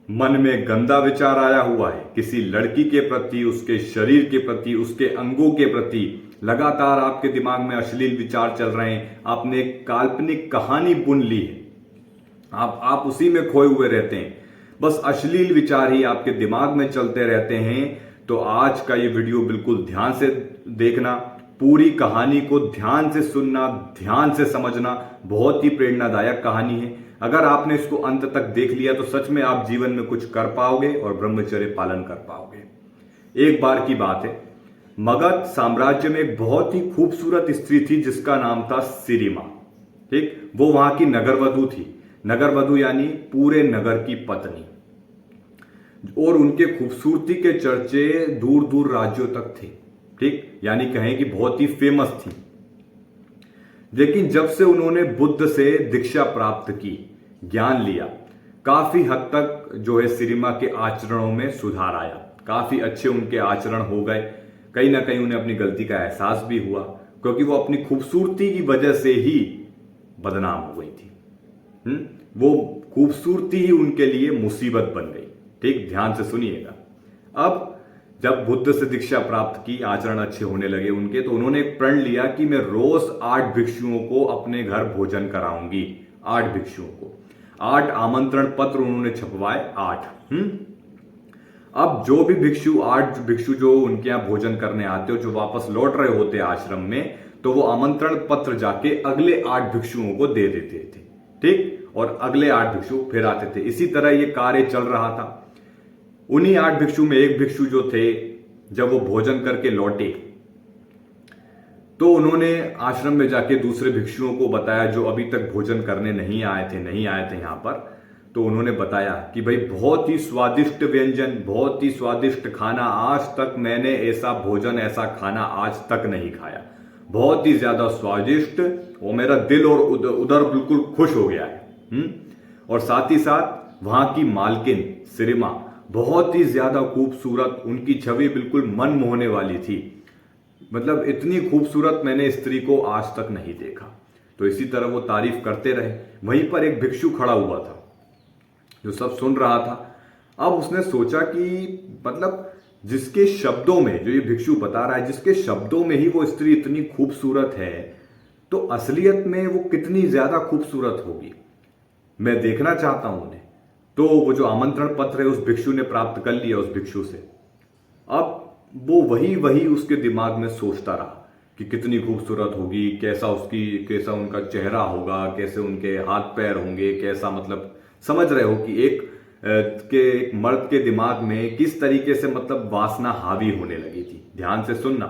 मन में गंदा विचार आया हुआ है किसी लड़की के प्रति, उसके शरीर के प्रति, उसके अंगों के प्रति, लगातार आपके दिमाग में अश्लील विचार चल रहे हैं, आपने एक काल्पनिक कहानी बुन ली है, आप उसी में खोए हुए रहते हैं, बस अश्लील विचार ही आपके दिमाग में चलते रहते हैं। तो आज का ये वीडियो बिल्कुल ध्यान से देखना, पूरी कहानी को ध्यान से सुनना, ध्यान से समझना। बहुत ही प्रेरणादायक कहानी है। अगर आपने इसको अंत तक देख लिया तो सच में आप जीवन में कुछ कर पाओगे और ब्रह्मचर्य पालन कर पाओगे। एक बार की बात है, मगध साम्राज्य में एक बहुत ही खूबसूरत स्त्री थी जिसका नाम था सिरिमा। ठीक, वो वहां की नगरवधु थी। नगरवधु यानी पूरे नगर की पत्नी, और उनके खूबसूरती के चर्चे दूर दूर राज्यों तक थे। ठीक, यानी कहें कि बहुत ही फेमस थी। लेकिन जब से उन्होंने बुद्ध से दीक्षा प्राप्त की, ज्ञान लिया, काफी हद तक जो है सिरिमा के आचरणों में सुधार आया। काफी अच्छे उनके आचरण हो गए। कहीं ना कहीं उन्हें अपनी गलती का एहसास भी हुआ, क्योंकि वो अपनी खूबसूरती की वजह से ही बदनाम हो गई थी। वो खूबसूरती ही उनके लिए मुसीबत बन गई। ठीक, ध्यान से सुनिएगा। अब जब बुद्ध से दीक्षा प्राप्त की, आचरण अच्छे होने लगे उनके, तो उन्होंने एक प्रण लिया कि मैं रोज 8 भिक्षुओं को अपने घर भोजन कराऊंगी। 8 भिक्षुओं को 8 आमंत्रण पत्र उन्होंने छपवाए। 8। अब जो भी भिक्षु 8 भिक्षु जो उनके यहां भोजन करने आते हो, जो वापस लौट रहे होते आश्रम में, तो वो आमंत्रण पत्र जाके अगले 8 भिक्षुओं को दे देते थे। ठीक, और अगले 8 भिक्षु फिर आते थे। इसी तरह ये कार्य चल रहा था। उन्हीं 8 भिक्षु में एक भिक्षु जो थे, जब वो भोजन करके लौटे तो उन्होंने आश्रम में जाके दूसरे भिक्षुओं को बताया जो अभी तक भोजन करने नहीं आए थे यहां पर। तो उन्होंने बताया कि भाई बहुत ही स्वादिष्ट व्यंजन, बहुत ही स्वादिष्ट खाना, आज तक मैंने ऐसा भोजन, ऐसा खाना आज तक नहीं खाया, बहुत ही ज्यादा स्वादिष्ट, और मेरा दिल और उदर बिल्कुल खुश हो गया है। और साथ ही साथ वहां की मालकिन सिरिमा बहुत ही ज्यादा खूबसूरत, उनकी छवि बिल्कुल मन मोहने वाली थी। मतलब इतनी खूबसूरत मैंने स्त्री को आज तक नहीं देखा। तो इसी तरह वो तारीफ करते रहे। वहीं पर एक भिक्षु खड़ा हुआ था जो सब सुन रहा था। अब उसने सोचा कि मतलब जिसके शब्दों में, जो ये भिक्षु बता रहा है, जिसके शब्दों में ही वो स्त्री इतनी खूबसूरत है, तो असलियत में वो कितनी ज्यादा खूबसूरत होगी, मैं देखना चाहता हूं उन्हें। तो वो जो आमंत्रण पत्र है उस भिक्षु ने प्राप्त कर लिया उस भिक्षु से। अब वो वही उसके दिमाग में सोचता रहा कि कितनी खूबसूरत होगी, कैसा उनका चेहरा होगा, कैसे उनके हाथ पैर होंगे, कैसा, मतलब समझ रहे हो कि एक मर्द के दिमाग में किस तरीके से मतलब वासना हावी होने लगी थी। ध्यान से सुनना।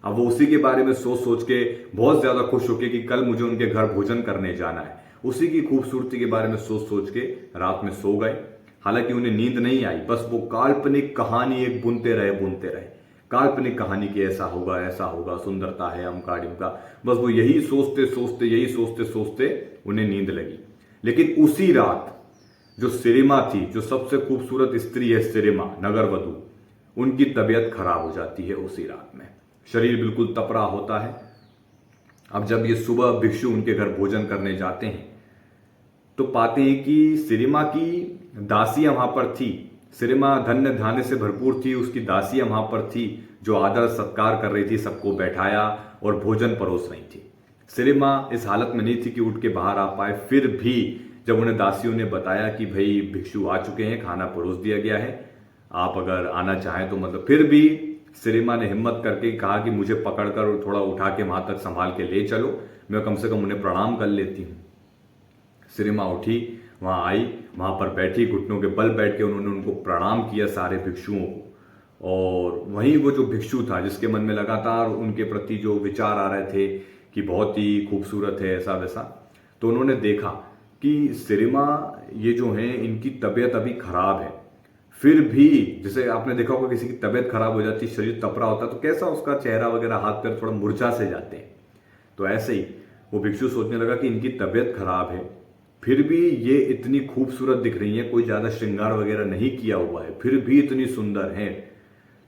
अब वो उसी के बारे में सोच सोच के बहुत ज्यादा खुश होके कि कल मुझे उनके घर भोजन करने जाना है, उसी की खूबसूरती के बारे में सोच सोच के रात में सो गए। हालांकि उन्हें नींद नहीं आई, बस वो काल्पनिक कहानी एक बुनते रहे। काल्पनिक कहानी की ऐसा होगा, सुंदरता है, अमका डिमका, बस वो यही सोचते सोचते उन्हें नींद लगी। लेकिन उसी रात जो सिरिमा थी, जो सबसे खूबसूरत स्त्री है सिरिमा, नगरवधु, उनकी तबीयत खराब हो जाती है उसी रात में। शरीर बिल्कुल तप रहा होता है। अब जब ये सुबह भिक्षु उनके घर भोजन करने जाते हैं तो पाते हैं कि सिरिमा की दासियां वहां पर थी। सिरिमा धन्य धान्य से भरपूर थी, उसकी दासियां वहां पर थी जो आदर सत्कार कर रही थी, सबको बैठाया और भोजन परोस रही थी। सिरिमा इस हालत में नहीं थी कि उठ के बाहर आ पाए। फिर भी जब उन्हें दासियों ने बताया कि भाई भिक्षु आ चुके हैं, खाना परोस दिया गया है, आप अगर आना चाहें तो, मतलब फिर भी सिरिमा ने हिम्मत करके कहा कि मुझे पकड़कर थोड़ा उठा के वहां तक संभाल के ले चलो, मैं कम से कम उन्हें प्रणाम कर लेती हूँ। सिरिमा उठी, वहां आई, वहां पर बैठी, घुटनों के बल बैठ के उन्होंने उनको प्रणाम किया, सारे भिक्षुओं को। और वहीं वो जो भिक्षु था जिसके मन में लगातार उनके प्रति जो विचार आ रहे थे कि बहुत ही खूबसूरत है, ऐसा वैसा, तो उन्होंने देखा कि सिरिमा ये जो है इनकी तबीयत अभी खराब है। फिर भी जैसे आपने देखा होगा किसी की तबीयत खराब हो जाती, शरीर तपरा होता है, तो कैसा उसका चेहरा वगैरह, हाथ पैर थोड़ा मुरझा से जाते हैं। तो ऐसे ही वो भिक्षु सोचने लगा कि इनकी तबीयत खराब है, फिर भी ये इतनी खूबसूरत दिख रही है, कोई ज्यादा श्रृंगार वगैरह नहीं किया हुआ है, फिर भी इतनी सुंदर है,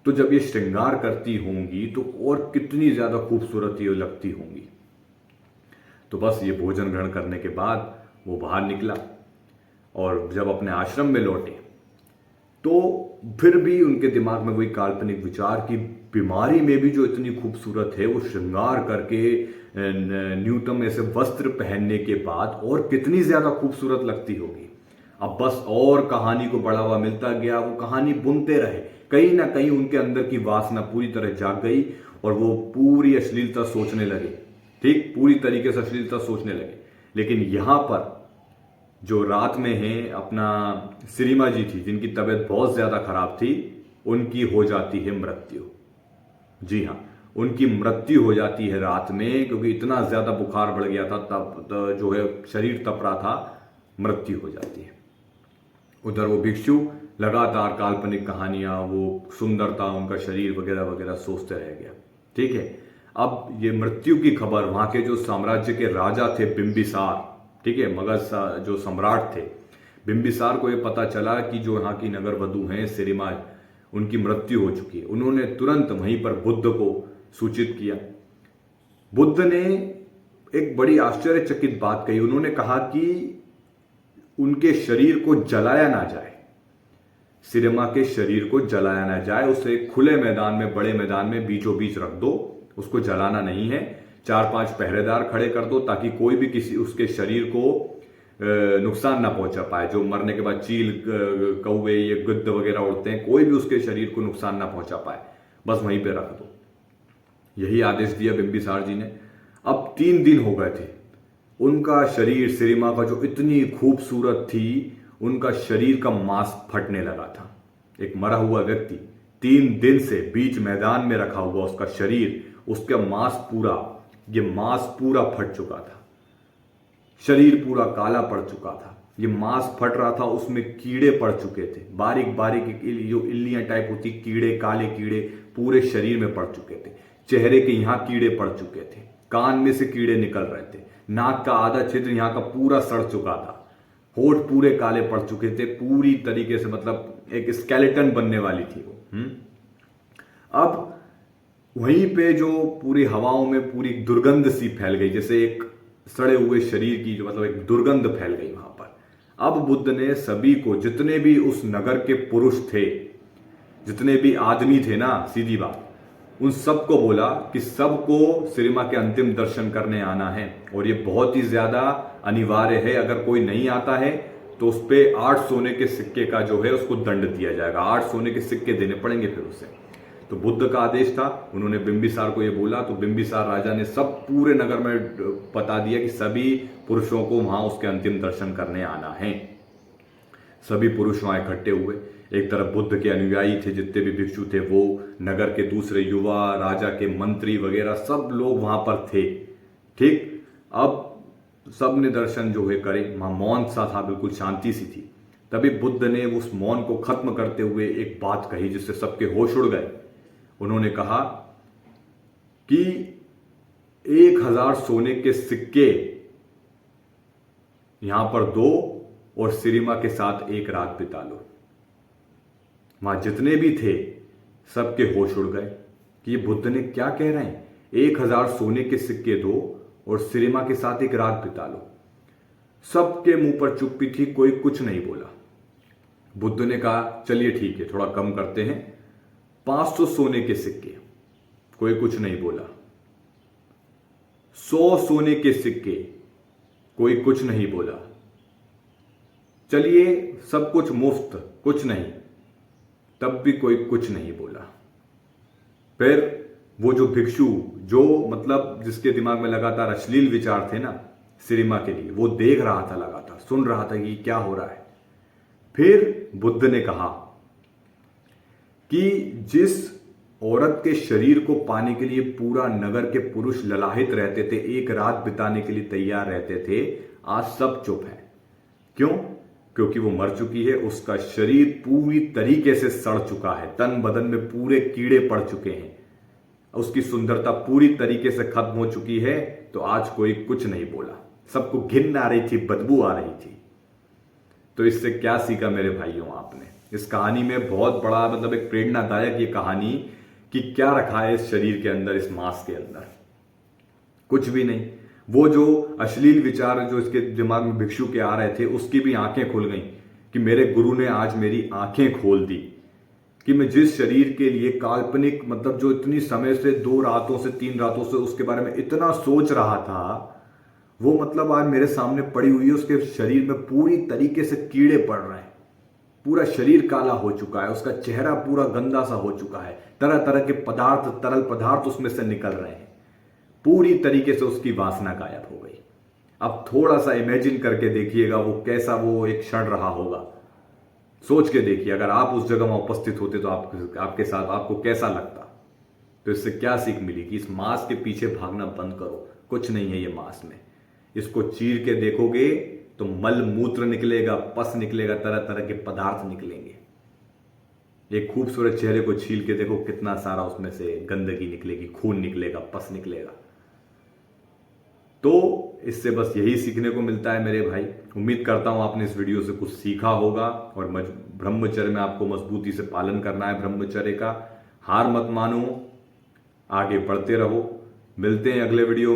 तो जब ये श्रृंगार करती होंगी तो और कितनी ज्यादा खूबसूरत ये लगती होंगी। तो बस ये भोजन ग्रहण करने के बाद वो बाहर निकला और जब अपने आश्रम में लौटे तो फिर भी उनके दिमाग में वही काल्पनिक विचार की बीमारी में भी जो इतनी खूबसूरत है, वो श्रृंगार करके न्यूनतम ऐसे वस्त्र पहनने के बाद और कितनी ज्यादा खूबसूरत लगती होगी। अब बस और कहानी को बढ़ावा मिलता गया, वो कहानी बुनते रहे, कहीं ना कहीं उनके अंदर की वासना पूरी तरह जाग गई और वो पूरी अश्लीलता सोचने लगे, ठीक, पूरी तरीके से अश्लीलता सोचने लगे। लेकिन यहां पर जो रात में है अपना सिरिमा जी थी, जिनकी तबीयत बहुत ज्यादा खराब थी, उनकी हो जाती है मृत्यु। जी हाँ, उनकी मृत्यु हो जाती है रात में, क्योंकि इतना ज्यादा बुखार बढ़ गया था, तब जो है शरीर तप रहा था, मृत्यु हो जाती है। उधर वो भिक्षु लगातार काल्पनिक कहानियां, वो सुंदरता, उनका शरीर वगैरह वगैरह सोचते रह गया। ठीक है, अब ये मृत्यु की खबर वहां के जो साम्राज्य के राजा थे बिंबिसार, ठीक है, मगध जो सम्राट थे, बिंबिसार को ये पता चला कि जो यहाँ की नगर वधु हैं सिरिमा, उनकी मृत्यु हो चुकी है। उन्होंने तुरंत वहीं पर बुद्ध को सूचित किया। बुद्ध ने एक बड़ी आश्चर्यचकित बात कही। उन्होंने कहा कि उनके शरीर को जलाया ना जाए, सिरिमा के शरीर को जलाया ना जाए, उसे खुले मैदान में, बड़े मैदान में बीचों बीच रख दो, उसको जलाना नहीं है। 4-5 पहरेदार खड़े कर दो ताकि कोई भी किसी उसके शरीर को नुकसान ना पहुंचा पाए। जो मरने के बाद चील, कौवे, ये गिद्ध वगैरह उड़ते हैं, कोई भी उसके शरीर को नुकसान ना पहुंचा पाए, बस वहीं पे रख दो। यही आदेश दिया बिंबिसार जी ने। अब 3 दिन हो गए थे। उनका शरीर, सिरिमा का जो इतनी खूबसूरत थी, उनका शरीर का मांस फटने लगा था। एक मरा हुआ व्यक्ति 3 दिन से बीच मैदान में रखा हुआ, उसका शरीर, उसका मांस पूरा, ये मांस पूरा फट चुका था, शरीर पूरा काला पड़ चुका था। ये मांस फट रहा था, उसमें कीड़े पड़ चुके थे, बारीक बारीक जो इल्लियां टाइप होती, कीड़े, काले कीड़े पूरे शरीर में पड़ चुके थे। चेहरे के यहां कीड़े पड़ चुके थे, कान में से कीड़े निकल रहे थे, नाक का आधा क्षेत्र यहां का पूरा सड़ चुका था, होठ पूरे काले पड़ चुके थे, पूरी तरीके से, मतलब एक स्केलेटन बनने वाली थी वो। अब वहीं पे जो पूरी हवाओं में पूरी दुर्गंध सी फैल गई, जैसे एक सड़े हुए शरीर की जो, मतलब एक दुर्गंध फैल गई वहां पर। अब बुद्ध ने सभी को, जितने भी उस नगर के पुरुष थे, जितने भी आदमी थे ना, सीधी बात, उन सबको बोला कि सबको सिरिमा के अंतिम दर्शन करने आना है, और ये बहुत ही ज्यादा अनिवार्य है। अगर कोई नहीं आता है तो उस पर 8 सोने के सिक्के का जो है उसको दंड दिया जाएगा, 8 सोने के सिक्के देने पड़ेंगे फिर उसे। तो बुद्ध का आदेश था, उन्होंने बिंबिसार को यह बोला, तो बिंबिसार राजा ने सब पूरे नगर में बता दिया कि सभी पुरुषों को वहां उसके अंतिम दर्शन करने आना है। सभी पुरुष वहां इकट्ठे हुए। एक तरफ बुद्ध के अनुयायी थे, जितने भी भिक्षु थे वो, नगर के दूसरे युवा, राजा के मंत्री वगैरह सब लोग वहां पर थे। ठीक, अब सब ने दर्शन जो है करे, वहां मौन सा था, बिल्कुल शांति सी थी। तभी बुद्ध ने उस मौन को खत्म करते हुए एक बात कही जिससे सबके होश उड़ गए। उन्होंने कहा कि 1000 सोने के सिक्के यहां पर दो और सिरिमा के साथ एक रात बिता लो। वहां जितने भी थे सबके होश उड़ गए कि ये बुद्ध ने क्या कह रहे हैं, 1000 सोने के सिक्के दो और सिरिमा के साथ एक रात बिता लो। सबके मुंह पर चुप्पी थी, कोई कुछ नहीं बोला। बुद्ध ने कहा चलिए ठीक है, थोड़ा कम करते हैं, 500 सोने के सिक्के, कोई कुछ नहीं बोला। 100 सोने के सिक्के, कोई कुछ नहीं बोला। चलिए सब कुछ मुफ्त, कुछ नहीं, तब भी कोई कुछ नहीं बोला। फिर वो जो भिक्षु, जो मतलब जिसके दिमाग में लगातार अश्लील विचार थे ना सिरिमा के लिए, वो देख रहा था, लगातार सुन रहा था कि क्या हो रहा है। फिर बुद्ध ने कहा कि जिस औरत के शरीर को पाने के लिए पूरा नगर के पुरुष ललाहित रहते थे, एक रात बिताने के लिए तैयार रहते थे, आज सब चुप है। क्यों? क्योंकि वो मर चुकी है, उसका शरीर पूरी तरीके से सड़ चुका है, तन बदन में पूरे कीड़े पड़ चुके हैं, उसकी सुंदरता पूरी तरीके से खत्म हो चुकी है। तो आज कोई कुछ नहीं बोला, सबको घिन आ रही थी, बदबू आ रही थी। तो इससे क्या सीखा मेरे भाइयों आपने? इस कहानी में बहुत बड़ा, मतलब एक प्रेरणादायक ये कहानी कि क्या रखा है इस शरीर के अंदर, इस मांस के अंदर, कुछ भी नहीं। वो जो अश्लील विचार जो इसके दिमाग में भिक्षु के आ रहे थे, उसकी भी आंखें खुल गईं कि मेरे गुरु ने आज मेरी आंखें खोल दी कि मैं जिस शरीर के लिए काल्पनिक मतलब जो इतनी समय से 2 रातों से 3 रातों से उसके बारे में इतना सोच रहा था, वो मतलब आज मेरे सामने पड़ी हुई है। उसके शरीर में पूरी तरीके से कीड़े पड़ रहे हैं, पूरा शरीर काला हो चुका है, उसका चेहरा पूरा गंदा सा हो चुका है, तरह तरह के पदार्थ, तरल पदार्थ उसमें से निकल रहे हैं, पूरी तरीके से उसकी वासना गायब हो गई। अब थोड़ा सा इमेजिन करके देखिएगा वो कैसा वो एक क्षण रहा होगा। सोच के देखिए, अगर आप उस जगह में उपस्थित होते तो आपके साथ आपको कैसा लगता। तो इससे क्या सीख मिली कि इस मांस के पीछे भागना बंद करो, कुछ नहीं है ये मांस में। इसको चीर के देखोगे तो मल मूत्र निकलेगा, पस निकलेगा, तरह तरह के पदार्थ निकलेंगे। एक खूबसूरत चेहरे को छील के देखो, कितना सारा उसमें से गंदगी निकलेगी, खून निकलेगा, पस निकलेगा। तो इससे बस यही सीखने को मिलता है मेरे भाई। उम्मीद करता हूं आपने इस वीडियो से कुछ सीखा होगा और ब्रह्मचर्य में आपको मजबूती से पालन करना है ब्रह्मचर्य का। हार मत मानो, आगे बढ़ते रहो। मिलते हैं अगले वीडियो में।